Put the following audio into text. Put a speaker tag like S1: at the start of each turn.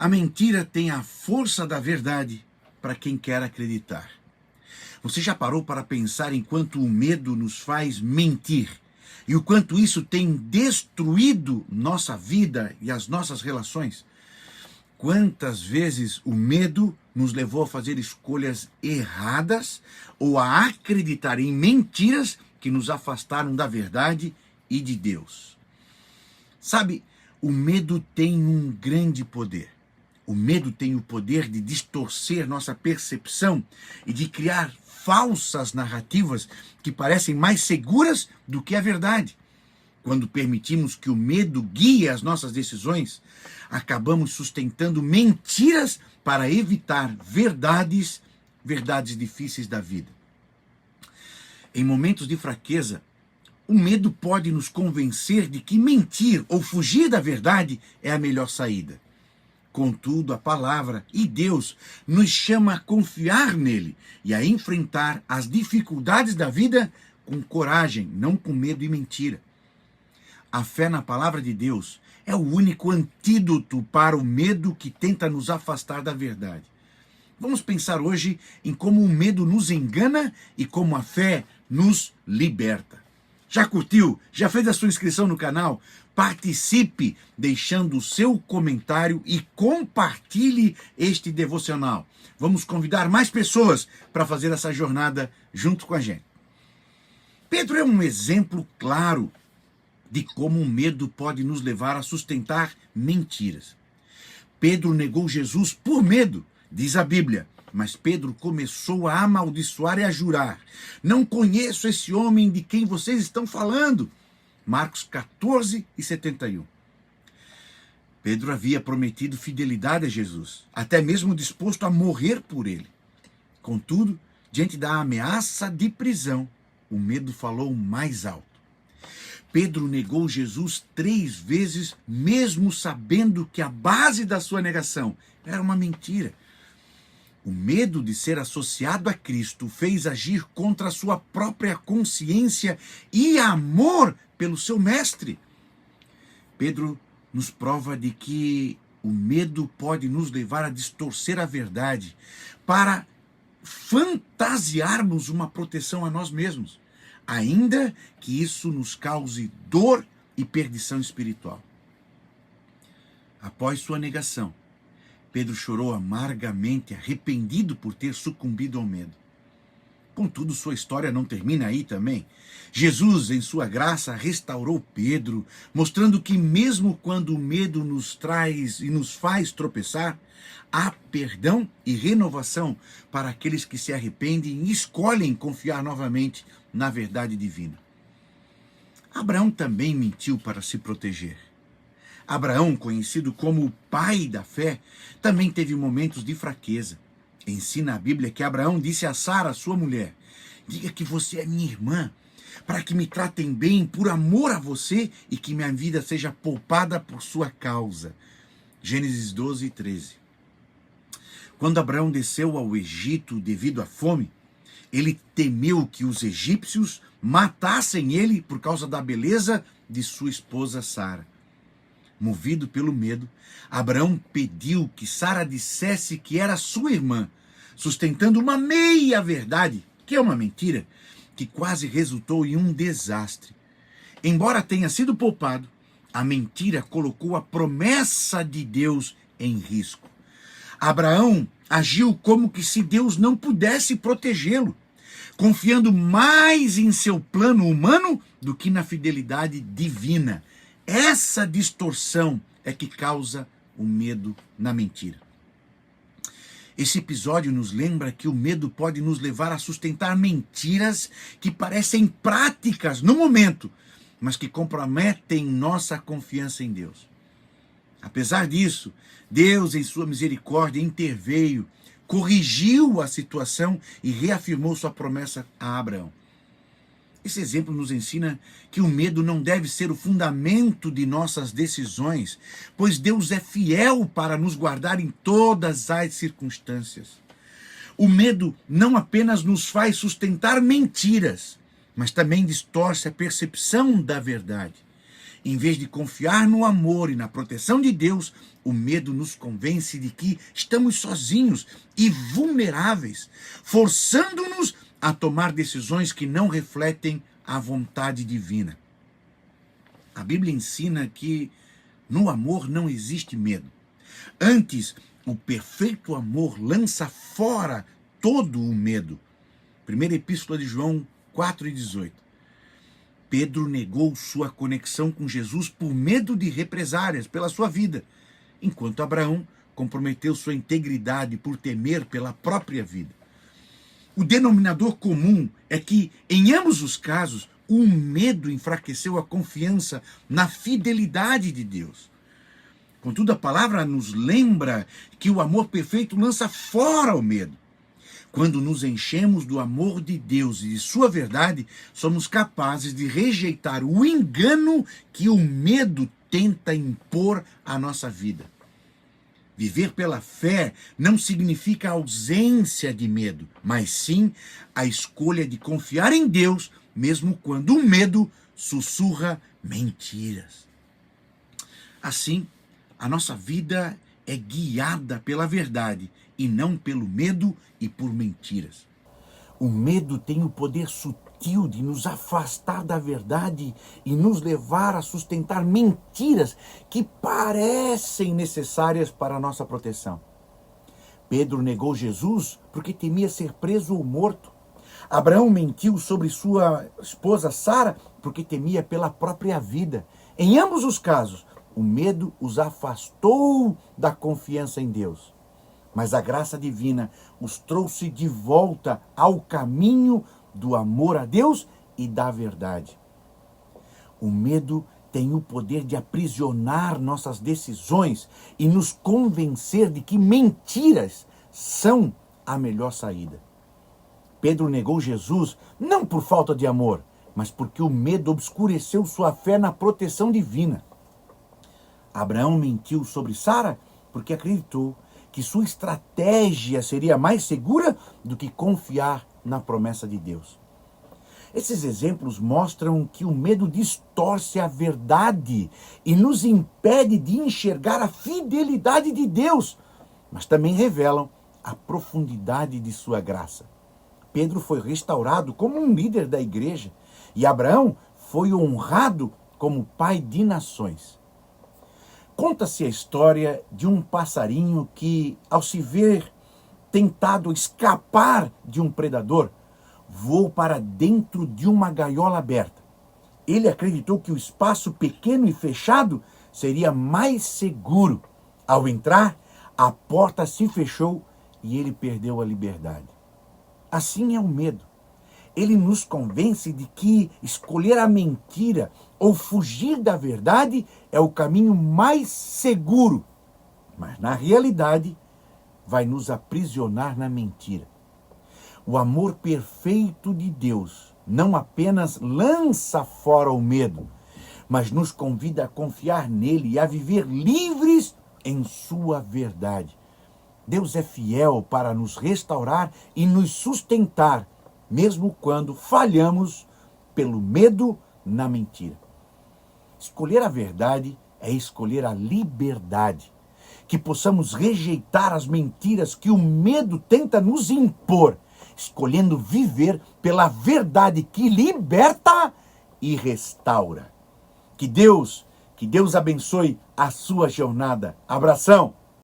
S1: A mentira tem a força da verdade para quem quer acreditar. Você já parou para pensar em quanto o medo nos faz mentir e o quanto isso tem destruído nossa vida e as nossas relações? Quantas vezes o medo nos levou a fazer escolhas erradas ou a acreditar em mentiras que nos afastaram da verdade e de Deus? Sabe, o medo tem um grande poder. O medo tem o poder de distorcer nossa percepção e de criar falsas narrativas que parecem mais seguras do que a verdade. Quando permitimos que o medo guie as nossas decisões, acabamos sustentando mentiras para evitar verdades difíceis da vida. Em momentos de fraqueza, o medo pode nos convencer de que mentir ou fugir da verdade é a melhor saída. Contudo, a palavra e Deus nos chama a confiar nele e a enfrentar as dificuldades da vida com coragem, não com medo e mentira. A fé na palavra de Deus é o único antídoto para o medo que tenta nos afastar da verdade. Vamos pensar hoje em como o medo nos engana e como a fé nos liberta. Já curtiu? Já fez a sua inscrição no canal? Participe deixando o seu comentário e compartilhe este devocional. Vamos convidar mais pessoas para fazer essa jornada junto com a gente. Pedro é um exemplo claro de como o medo pode nos levar a sustentar mentiras. Pedro negou Jesus por medo, diz a Bíblia. Mas Pedro começou a amaldiçoar e a jurar: não conheço esse homem de quem vocês estão falando. Marcos 14:71. Pedro havia prometido fidelidade a Jesus, até mesmo disposto a morrer por ele. Contudo, diante da ameaça de prisão, o medo falou mais alto. Pedro negou Jesus 3 vezes, mesmo sabendo que a base da sua negação era uma mentira. O medo de ser associado a Cristo fez agir contra a sua própria consciência e amor pelo seu mestre. Pedro nos prova de que o medo pode nos levar a distorcer a verdade para fantasiarmos uma proteção a nós mesmos, ainda que isso nos cause dor e perdição espiritual. Após sua negação, Pedro chorou amargamente, arrependido por ter sucumbido ao medo. Contudo, sua história não termina aí também. Jesus, em sua graça, restaurou Pedro, mostrando que mesmo quando o medo nos traz e nos faz tropeçar, há perdão e renovação para aqueles que se arrependem e escolhem confiar novamente na verdade divina. Abraão também mentiu para se proteger. Abraão, conhecido como o pai da fé, também teve momentos de fraqueza. Ensina a Bíblia que Abraão disse a Sara, sua mulher: diga que você é minha irmã, para que me tratem bem por amor a você e que minha vida seja poupada por sua causa. Gênesis 12:13. Quando Abraão desceu ao Egito devido à fome, ele temeu que os egípcios matassem ele por causa da beleza de sua esposa Sara. Movido pelo medo, Abraão pediu que Sara dissesse que era sua irmã, sustentando uma meia-verdade, que é uma mentira, que quase resultou em um desastre. Embora tenha sido poupado, a mentira colocou a promessa de Deus em risco. Abraão agiu como que se Deus não pudesse protegê-lo, confiando mais em seu plano humano do que na fidelidade divina. Essa distorção é que causa o medo na mentira. Esse episódio nos lembra que o medo pode nos levar a sustentar mentiras que parecem práticas no momento, mas que comprometem nossa confiança em Deus. Apesar disso, Deus, em sua misericórdia, interveio, corrigiu a situação e reafirmou sua promessa a Abraão. Esse exemplo nos ensina que o medo não deve ser o fundamento de nossas decisões, pois Deus é fiel para nos guardar em todas as circunstâncias. O medo não apenas nos faz sustentar mentiras, mas também distorce a percepção da verdade. Em vez de confiar no amor e na proteção de Deus, o medo nos convence de que estamos sozinhos e vulneráveis, forçando-nos a tomar decisões que não refletem a vontade divina. A Bíblia ensina que no amor não existe medo. Antes, o perfeito amor lança fora todo o medo. Primeira Epístola de João 4,18. Pedro negou sua conexão com Jesus por medo de represárias pela sua vida, enquanto Abraão comprometeu sua integridade por temer pela própria vida. O denominador comum é que, em ambos os casos, o medo enfraqueceu a confiança na fidelidade de Deus. Contudo, a palavra nos lembra que o amor perfeito lança fora o medo. Quando nos enchemos do amor de Deus e de sua verdade, somos capazes de rejeitar o engano que o medo tenta impor à nossa vida. Viver pela fé não significa ausência de medo, mas sim a escolha de confiar em Deus, mesmo quando o medo sussurra mentiras. Assim, a nossa vida é guiada pela verdade e não pelo medo e por mentiras. O medo tem o poder sutil de nos afastar da verdade e nos levar a sustentar mentiras que parecem necessárias para a nossa proteção. Pedro negou Jesus porque temia ser preso ou morto. Abraão mentiu sobre sua esposa Sara porque temia pela própria vida. Em ambos os casos, o medo os afastou da confiança em Deus. Mas a graça divina os trouxe de volta ao caminho do amor a Deus e da verdade. O medo tem o poder de aprisionar nossas decisões e nos convencer de que mentiras são a melhor saída. Pedro negou Jesus não por falta de amor, mas porque o medo obscureceu sua fé na proteção divina. Abraão mentiu sobre Sara porque acreditou que sua estratégia seria mais segura do que confiar na promessa de Deus. Esses exemplos mostram que o medo distorce a verdade e nos impede de enxergar a fidelidade de Deus, mas também revelam a profundidade de sua graça. Pedro foi restaurado como um líder da igreja e Abraão foi honrado como pai de nações. Conta-se a história de um passarinho que, ao se ver tentado escapar de um predador, voou para dentro de uma gaiola aberta. Ele acreditou que o espaço pequeno e fechado seria mais seguro. Ao entrar, a porta se fechou e ele perdeu a liberdade. Assim é o medo. Ele nos convence de que escolher a mentira ou fugir da verdade é o caminho mais seguro. Mas, na realidade, vai nos aprisionar na mentira. O amor perfeito de Deus não apenas lança fora o medo, mas nos convida a confiar nele e a viver livres em sua verdade. Deus é fiel para nos restaurar e nos sustentar, mesmo quando falhamos pelo medo na mentira. Escolher a verdade é escolher a liberdade. Que possamos rejeitar as mentiras que o medo tenta nos impor, escolhendo viver pela verdade que liberta e restaura. Que Deus abençoe a sua jornada. Abração!